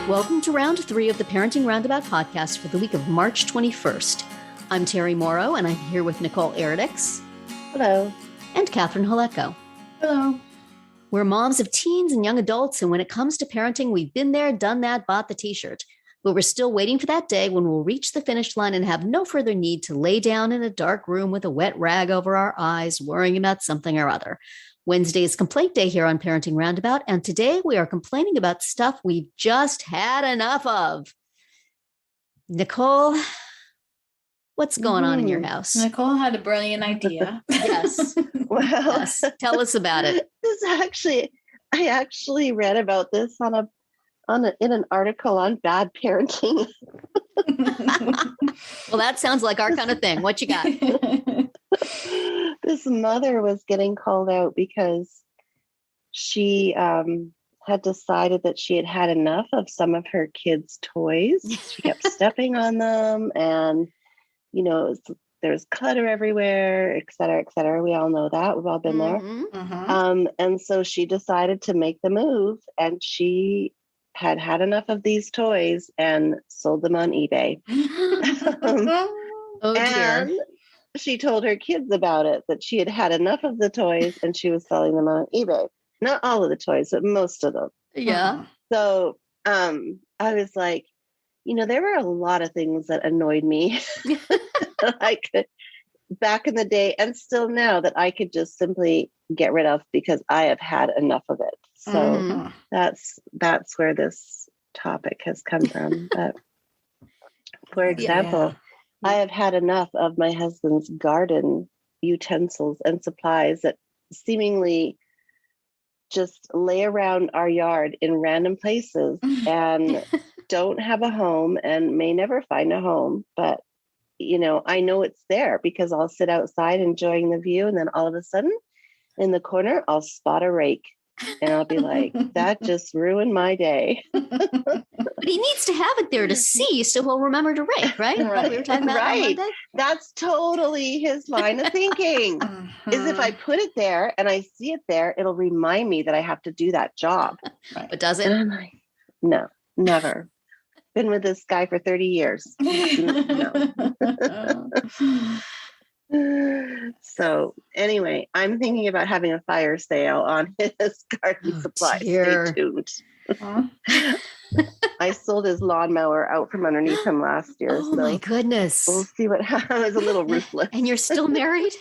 Welcome to round 3 of the Parenting Roundabout podcast for the week of March 21st. I'm Terry Morrow, and I'm here with Nicole Eridix. Hello. And Catherine Haleko. Hello. We're moms of teens and young adults, and when it comes to parenting, we've been there, done that, bought the t-shirt. But we're still waiting for that day when we'll reach the finish line and have no further need to lay down in a dark room with a wet rag over our eyes, worrying about something or other. Wednesday is complaint day here on Parenting Roundabout, and today we are complaining about stuff we've just had enough of. Nicole, what's going on in your house? Nicole had a brilliant idea. Yes. Well, Yes. Tell us about it. I actually read about this in an article on bad parenting. Well, that sounds like our kind of thing. What you got? This mother was getting called out because she had decided that she had had enough of some of her kids' toys. She kept stepping on them, and there's clutter everywhere, et cetera, et cetera. We all know that. We've all been there. Mm-hmm. And so she decided to make the move, and she had had enough of these toys and sold them on eBay. Oh, dear. And she told her kids about it, that she had had enough of the toys and she was selling them on eBay. Not all of the toys, but most of them. Yeah. So I was like, there were a lot of things that annoyed me back in the day and still now that I could just simply get rid of because I have had enough of it. So that's where this topic has come from. But for example, I have had enough of my husband's garden utensils and supplies that seemingly just lay around our yard in random places and don't have a home and may never find a home. But, I know it's there because I'll sit outside enjoying the view. And then all of a sudden in the corner, I'll spot a rake. And I'll be like, that just ruined my day. But he needs to have it there to see so he'll remember to rake, right? Like we were talking about on Monday. That's totally his line of thinking. Is if I put it there and I see it there, it'll remind me that I have to do that job. But does it? And I'm like, no, never. Been with this guy for 30 years. No. So anyway, I'm thinking about having a fire sale on his garden supplies. Dear. Stay tuned. I sold his lawnmower out from underneath him last year. Oh, my goodness. We'll see what happens. I was a little ruthless. And you're still married?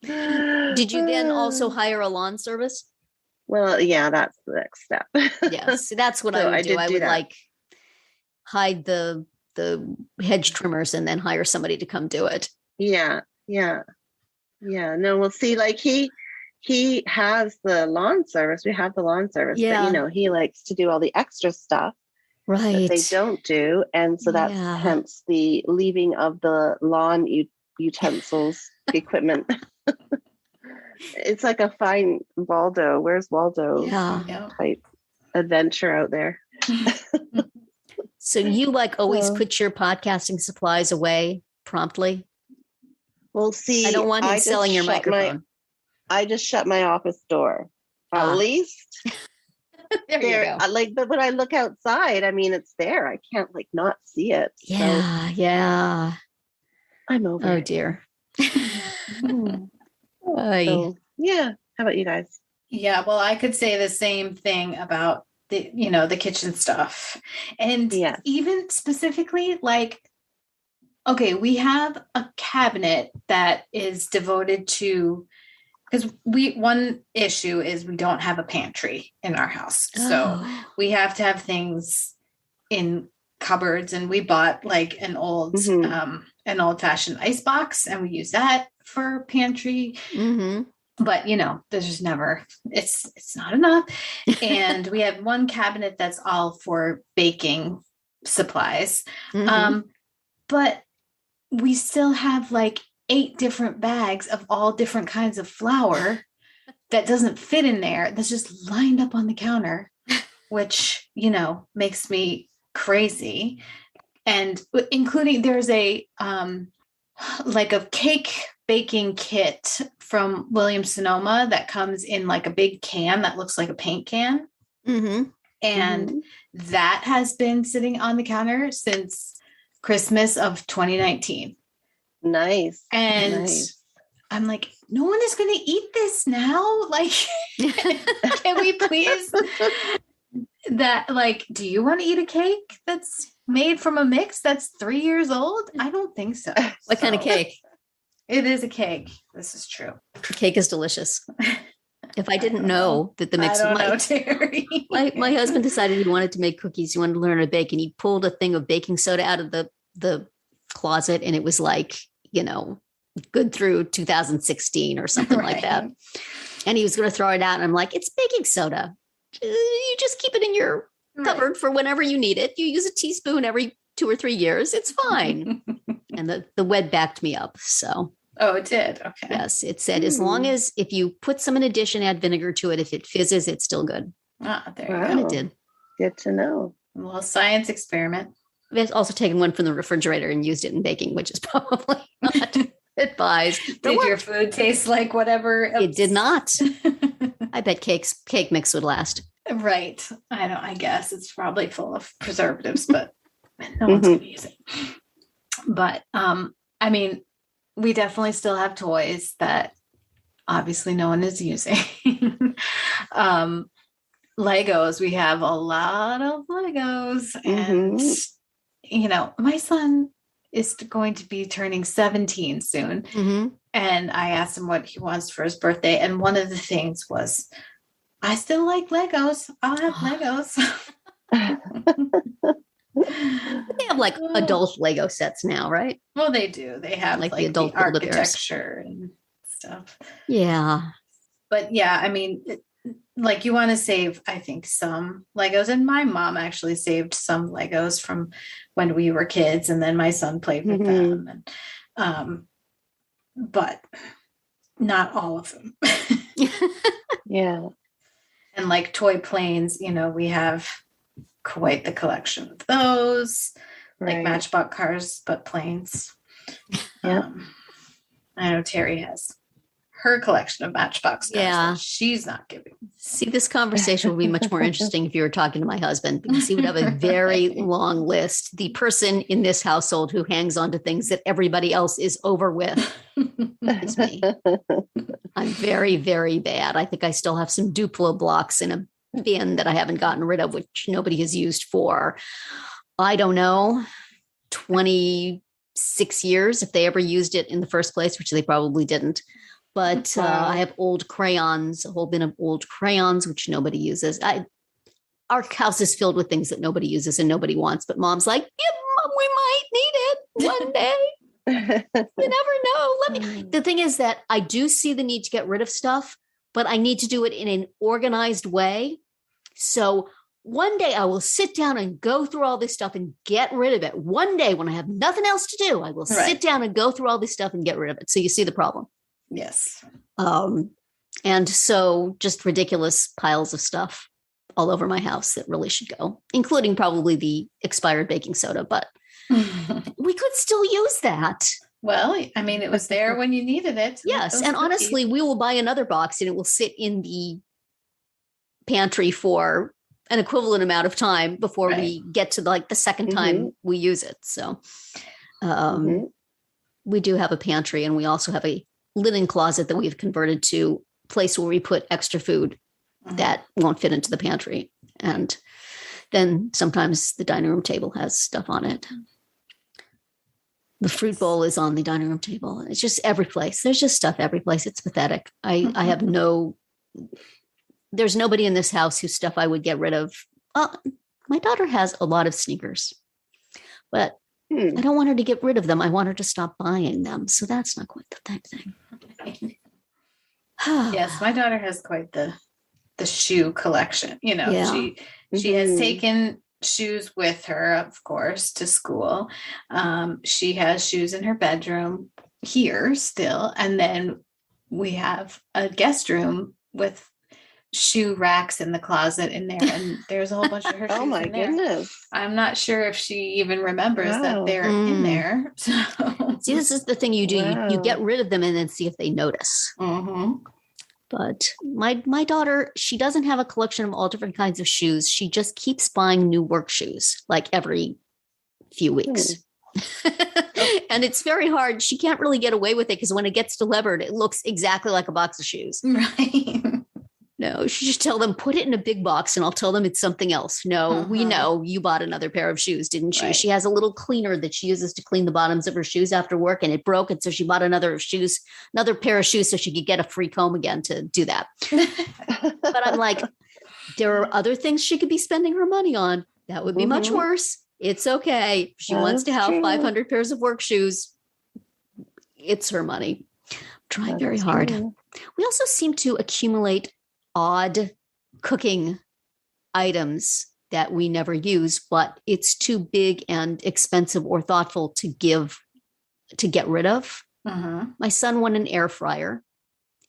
Did you then also hire a lawn service? Well, yeah, that's the next step. Yes, that's what I would do. I would hide the hedge trimmers and then hire somebody to come do it. Yeah. No, we'll see. Like he has the lawn service. We have the lawn service, but he likes to do all the extra stuff that they don't do. And so that's hence the leaving of the lawn utensils equipment. It's like a fine Waldo. Where's Waldo? Type adventure out there. So you always put your podcasting supplies away promptly? Well, see, I don't want him selling your microphone. I just shut my office door. At least there you go. But when I look outside, I mean, it's there. I can't not see it. Yeah. I'm over. Oh it. Dear. So, yeah. How about you guys? Yeah. Well, I could say the same thing about the kitchen stuff. And even specifically, okay, we have a cabinet that is devoted to, because one issue is we don't have a pantry in our house. So we have to have things in cupboards, and we bought an old fashioned ice box, and we use that for pantry. But there's just never, it's not enough. And we have one cabinet that's all for baking supplies. But we still have 8 different bags of all different kinds of flour that doesn't fit in there. That's just lined up on the counter, which, makes me crazy. And including there's a cake baking kit from Williams Sonoma that comes in a big can that looks like a paint can. And that has been sitting on the counter since Christmas of 2019. Nice. And I'm like, no one is going to eat this now. Like, can we please do you want to eat a cake that's made from a mix that's 3 years old? I don't think so. What kind of cake? It is a cake. This is true. The cake is delicious. If I didn't know that the mix of my husband decided he wanted to make cookies. He wanted to learn how to bake, and he pulled a thing of baking soda out of the closet, and it was like, good through 2016 or something like that. And he was going to throw it out, and I'm like, it's baking soda. You just keep it in your cupboard for whenever you need it. You use a teaspoon every 2 or 3 years. It's fine. And the web backed me up. So. Oh, it did. Okay. Yes. It said, as long as if you put some in addition, add vinegar to it, if it fizzes, it's still good. Ah, there you go. And it did. Good to know. Well, science experiment. I've also taken one from the refrigerator and used it in baking, which is probably not advised. Did your food taste like whatever? It did not. I bet cake mix would last. Right. I guess it's probably full of preservatives, but no one's going to use it. But, we definitely still have toys that obviously no one is using. Legos. We have a lot of Legos, and, my son is going to be turning 17 soon. And I asked him what he wants for his birthday. And one of the things was, I still like Legos. I'll have Legos. They have like adult Lego sets now, right? Well, they do. They have like the adult architecture and stuff. Yeah. But yeah, you want to save, I think, some Legos. And my mom actually saved some Legos from when we were kids, and then my son played with them. And, but not all of them. Yeah. And like toy planes, we have quite the collection of those, like Matchbox cars, but planes. Yeah. I know Terry has her collection of Matchbox cars. Yeah. She's not giving. See, this conversation would be much more interesting if you were talking to my husband, because he would have a very long list. The person in this household who hangs on to things that everybody else is over with is me. I'm very, very bad. I think I still have some Duplo blocks in a bin that I haven't gotten rid of, which nobody has used for, I don't know, 26 years, if they ever used it in the first place, which they probably didn't. But I have old crayons, a whole bin of old crayons, which nobody uses. Our house is filled with things that nobody uses and nobody wants. But Mom's like, yeah, Mom, we might need it one day. You never know. The thing is that I do see the need to get rid of stuff, but I need to do it in an organized way. So one day I will sit down and go through all this stuff and get rid of it. One day when I have nothing else to do, I will sit down and go through all this stuff and get rid of it. So you see the problem. Yes. And so just ridiculous piles of stuff all over my house that really should go, including probably the expired baking soda, but we could still use that. Well, it was there when you needed it. Yes. And honestly, we will buy another box and it will sit in the pantry for an equivalent amount of time before we get to the second time we use it. So we do have a pantry, and we also have a linen closet that we've converted to a place where we put extra food that won't fit into the pantry. And then sometimes the dining room table has stuff on it. The fruit bowl is on the dining room table. It's just every place. There's just stuff every place. It's pathetic. I have there's nobody in this house whose stuff I would get rid of. My daughter has a lot of sneakers, but I don't want her to get rid of them. I want her to stop buying them. So that's not quite the thing. Yes, my daughter has quite the shoe collection. She has taken shoes with her, of course, to school. She has shoes in her bedroom here still. And then we have a guest room with shoe racks in the closet in there, and there's a whole bunch of her shoes. Oh my goodness. I'm not sure if she even remembers that they're in there. So. See, this is the thing you do. You get rid of them and then see if they notice. But my daughter, she doesn't have a collection of all different kinds of shoes. She just keeps buying new work shoes like every few weeks. And it's very hard. She can't really get away with it because when it gets delivered, it looks exactly like a box of shoes. Right. No, she just tell them, put it in a big box and I'll tell them it's something else. No, we know you bought another pair of shoes, didn't you? Right. She has a little cleaner that she uses to clean the bottoms of her shoes after work and it broke. And so she bought another pair of shoes so she could get a free comb again to do that. But I'm like, there are other things she could be spending her money on. That would be much worse. It's okay. If she wants to have 500 pairs of work shoes, it's her money. I'm trying very hard. True. We also seem to accumulate odd cooking items that we never use, but it's too big and expensive or thoughtful to get rid of. My son won an air fryer.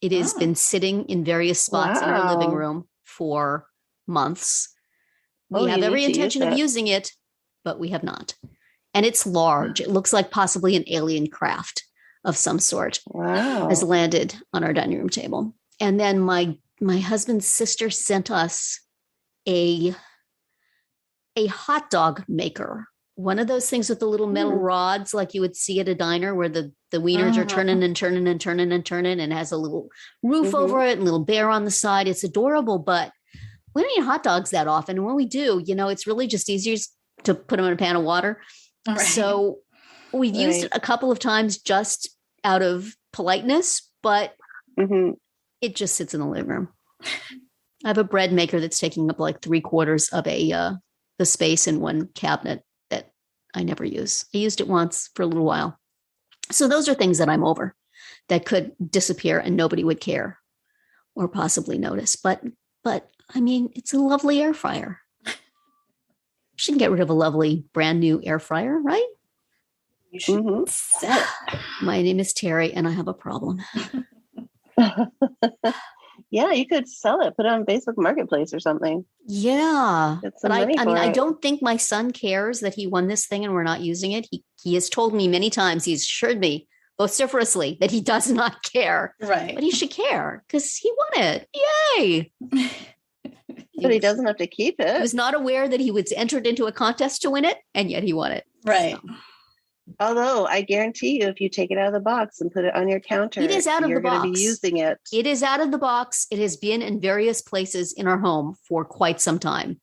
It has been sitting in various spots in our living room for months. We have every intention of using it, but we have not. And it's large. It looks like possibly an alien craft of some sort has landed on our dining room table. And then my husband's sister sent us a hot dog maker. One of those things with the little metal rods like you would see at a diner where the wieners are turning and turning and turning and turning and has a little roof over it and a little bear on the side. It's adorable, but we don't eat hot dogs that often. And when we do, it's really just easier to put them in a pan of water. Right. So we've used it a couple of times just out of politeness, but it just sits in the living room. I have a bread maker that's taking up like 3/4 of the space in one cabinet that I never use. I used it once for a little while. So those are things that I'm over that could disappear and nobody would care or possibly notice. But I mean, it's a lovely air fryer. She can get rid of a lovely brand new air fryer, right? You should sell it. My name is Terry and I have a problem. Yeah, you could sell it, put it on Facebook Marketplace or something. Yeah. But I don't think my son cares that he won this thing and we're not using it. He has told me many times, he's assured me vociferously that he does not care. Right. But he should care because he won it. Yay. But he doesn't have to keep it. He was not aware that he was entered into a contest to win it, and yet he won it. Right. So. Although I guarantee you, if you take it out of the box and put it on your counter, it is out of the box. You're going to be using it. It is out of the box. It has been in various places in our home for quite some time.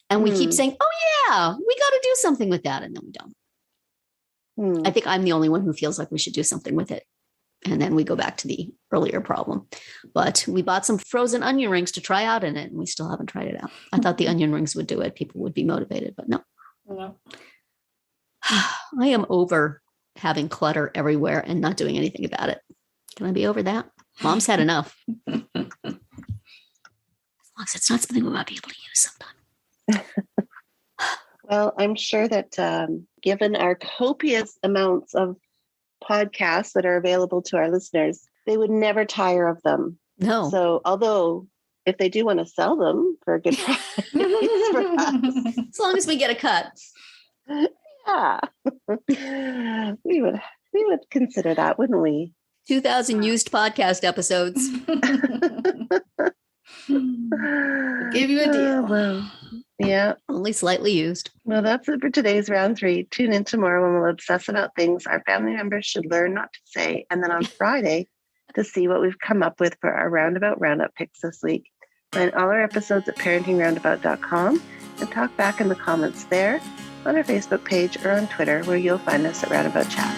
And we keep saying, oh yeah, we got to do something with that. And then we don't. I think I'm the only one who feels like we should do something with it. And then we go back to the earlier problem. But we bought some frozen onion rings to try out in it, and we still haven't tried it out. I thought the onion rings would do it. People would be motivated, but no. I am over having clutter everywhere and not doing anything about it. Can I be over that? Mom's had enough. As long as it's not something we might be able to use sometime. Well, I'm sure that given our copious amounts of podcasts that are available to our listeners, they would never tire of them. No. So although if they do want to sell them for a good price, as long as we get a cut. Yeah. we would consider that, wouldn't we? 2,000 used podcast episodes. Give you a deal. Well, yeah. Only slightly used. Well, that's it for today's round 3. Tune in tomorrow when we'll obsess about things our family members should learn not to say. And then on Friday to see what we've come up with for our Roundabout Roundup picks this week. Find all our episodes at parentingroundabout.com and talk back in the comments there, on our Facebook page, or on Twitter, where you'll find us at Roundabout Chat.